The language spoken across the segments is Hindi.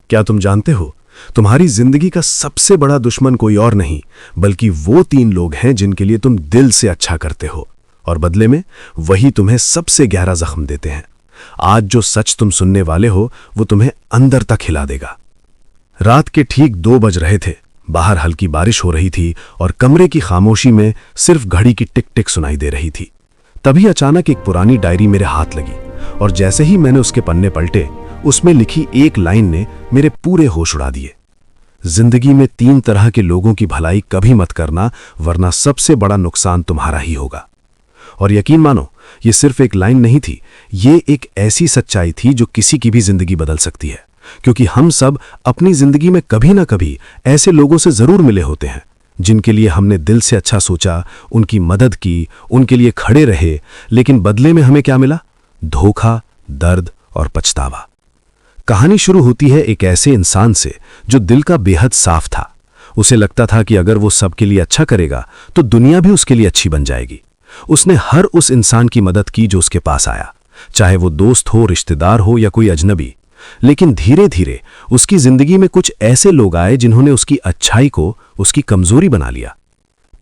क्या तुम जानते हो, तुम्हारी जिंदगी का सबसे बड़ा दुश्मन कोई और नहीं बल्कि वो 3 लोग हैं जिनके लिए तुम दिल से अच्छा करते हो और बदले में वही तुम्हें सबसे गहरा जख्म देते हैं। आज जो सच तुम सुनने वाले हो वो तुम्हें अंदर तक हिला देगा। रात के ठीक 2 बज रहे थे। बाहर हल्की बारिश हो रही थी और कमरे की खामोशी में सिर्फ घड़ी की टिक टिक सुनाई दे रही थी। तभी अचानक एक पुरानी डायरी मेरे हाथ लगी और जैसे ही मैंने उसके पन्ने पलटे, उसमें लिखी एक लाइन ने मेरे पूरे होश उड़ा दिए। जिंदगी में 3 तरह के लोगों की भलाई कभी मत करना, वरना सबसे बड़ा नुकसान तुम्हारा ही होगा। और यकीन मानो, ये सिर्फ एक लाइन नहीं थी, ये एक ऐसी सच्चाई थी जो किसी की भी जिंदगी बदल सकती है। क्योंकि हम सब अपनी जिंदगी में कभी ना कभी ऐसे लोगों से जरूर मिले होते हैं जिनके लिए हमने दिल से अच्छा सोचा, उनकी मदद की, उनके लिए खड़े रहे, लेकिन बदले में हमें क्या मिला? धोखा, दर्द और पछतावा। कहानी शुरू होती है एक ऐसे इंसान से जो दिल का बेहद साफ था। उसे लगता था कि अगर वो सबके लिए अच्छा करेगा तो दुनिया भी उसके लिए अच्छी बन जाएगी। उसने हर उस इंसान की मदद की जो उसके पास आया, चाहे वो दोस्त हो, रिश्तेदार हो या कोई अजनबी। लेकिन धीरे धीरे उसकी जिंदगी में कुछ ऐसे लोग आए जिन्होंने उसकी अच्छाई को उसकी कमजोरी बना लिया।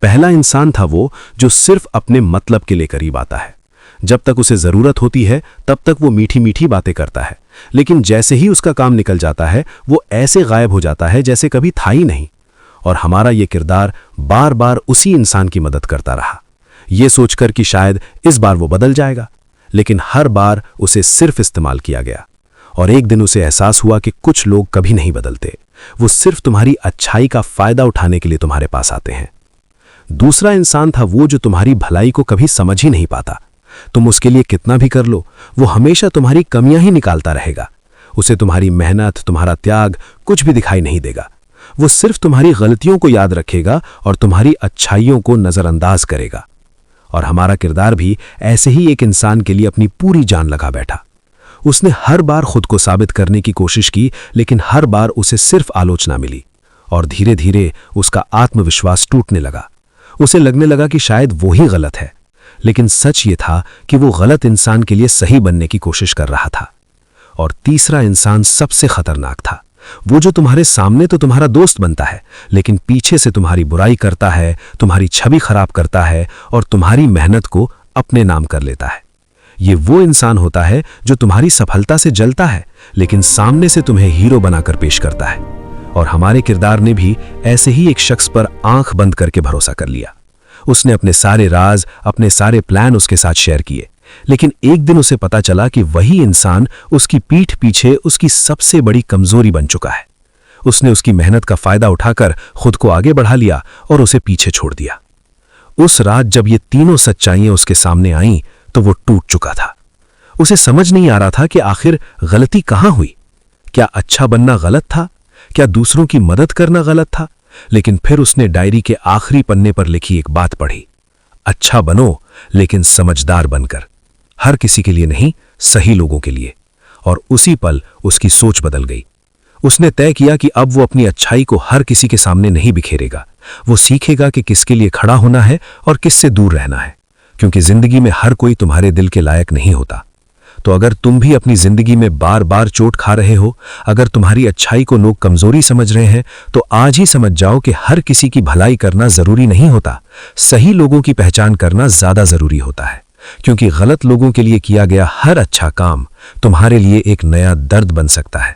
पहला इंसान था वो जो सिर्फ अपने मतलब के लिए करीब आता है। जब तक उसे जरूरत होती है तब तक वो मीठी मीठी बातें करता है, लेकिन जैसे ही उसका काम निकल जाता है वो ऐसे गायब हो जाता है जैसे कभी था ही नहीं। और हमारा ये किरदार बार बार उसी इंसान की मदद करता रहा, ये सोचकर कि शायद इस बार वो बदल जाएगा। लेकिन हर बार उसे सिर्फ इस्तेमाल किया गया। और एक दिन उसे एहसास हुआ कि कुछ लोग कभी नहीं बदलते, वो सिर्फ तुम्हारी अच्छाई का फायदा उठाने के लिए तुम्हारे पास आते हैं। दूसरा इंसान था वो जो तुम्हारी भलाई को कभी समझ ही नहीं पाता। तुम उसके लिए कितना भी कर लो, वो हमेशा तुम्हारी कमियां ही निकालता रहेगा। उसे तुम्हारी मेहनत, तुम्हारा त्याग कुछ भी दिखाई नहीं देगा। वो सिर्फ तुम्हारी गलतियों को याद रखेगा और तुम्हारी अच्छाइयों को नजरअंदाज करेगा। और हमारा किरदार भी ऐसे ही एक इंसान के लिए अपनी पूरी जान लगा बैठा। उसने हर बार खुद को साबित करने की कोशिश की, लेकिन हर बार उसे सिर्फ आलोचना मिली और धीरे धीरे उसका आत्मविश्वास टूटने लगा। उसे लगने लगा कि शायद वो ही गलत है, लेकिन सच ये था कि वो गलत इंसान के लिए सही बनने की कोशिश कर रहा था। और तीसरा इंसान सबसे खतरनाक था, वो जो तुम्हारे सामने तो तुम्हारा दोस्त बनता है, लेकिन पीछे से तुम्हारी बुराई करता है, तुम्हारी छवि खराब करता है और तुम्हारी मेहनत को अपने नाम कर लेता है। ये वो इंसान होता है जो तुम्हारी सफलता से जलता है, लेकिन सामने से तुम्हें हीरो बनाकर पेश करता है। और हमारे किरदार ने भी ऐसे ही एक शख्स पर आंख बंद करके भरोसा कर लिया। उसने अपने सारे राज, अपने सारे प्लान उसके साथ शेयर किए, लेकिन एक दिन उसे पता चला कि वही इंसान उसकी पीठ पीछे उसकी सबसे बड़ी कमजोरी बन चुका है। उसने उसकी मेहनत का फायदा उठाकर खुद को आगे बढ़ा लिया और उसे पीछे छोड़ दिया। उस रात जब ये तीनों सच्चाइयां उसके सामने आईं तो वो टूट चुका था। उसे समझ नहीं आ रहा था कि आखिर गलती कहां हुई। क्या अच्छा बनना गलत था? क्या दूसरों की मदद करना गलत था? लेकिन फिर उसने डायरी के आखिरी पन्ने पर लिखी एक बात पढ़ी, अच्छा बनो लेकिन समझदार बनकर, हर किसी के लिए नहीं, सही लोगों के लिए। और उसी पल उसकी सोच बदल गई। उसने तय किया कि अब वो अपनी अच्छाई को हर किसी के सामने नहीं बिखेरेगा। वो सीखेगा कि किसके लिए खड़ा होना है और किससे दूर रहना है, क्योंकि जिंदगी में हर कोई तुम्हारे दिल के लायक नहीं होता। तो अगर तुम भी अपनी जिंदगी में बार बार चोट खा रहे हो, अगर तुम्हारी अच्छाई को लोग कमजोरी समझ रहे हैं, तो आज ही समझ जाओ कि हर किसी की भलाई करना जरूरी नहीं होता, सही लोगों की पहचान करना ज्यादा जरूरी होता है। क्योंकि गलत लोगों के लिए किया गया हर अच्छा काम तुम्हारे लिए एक नया दर्द बन सकता है।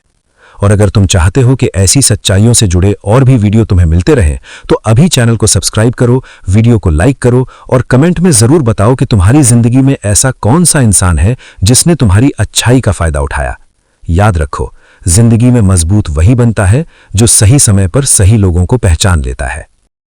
और अगर तुम चाहते हो कि ऐसी सच्चाइयों से जुड़े और भी वीडियो तुम्हें मिलते रहें, तो अभी चैनल को सब्सक्राइब करो, वीडियो को लाइक करो और कमेंट में जरूर बताओ कि तुम्हारी जिंदगी में ऐसा कौन सा इंसान है जिसने तुम्हारी अच्छाई का फायदा उठाया। याद रखो, जिंदगी में मजबूत वही बनता है जो सही समय पर सही लोगों को पहचान लेता है।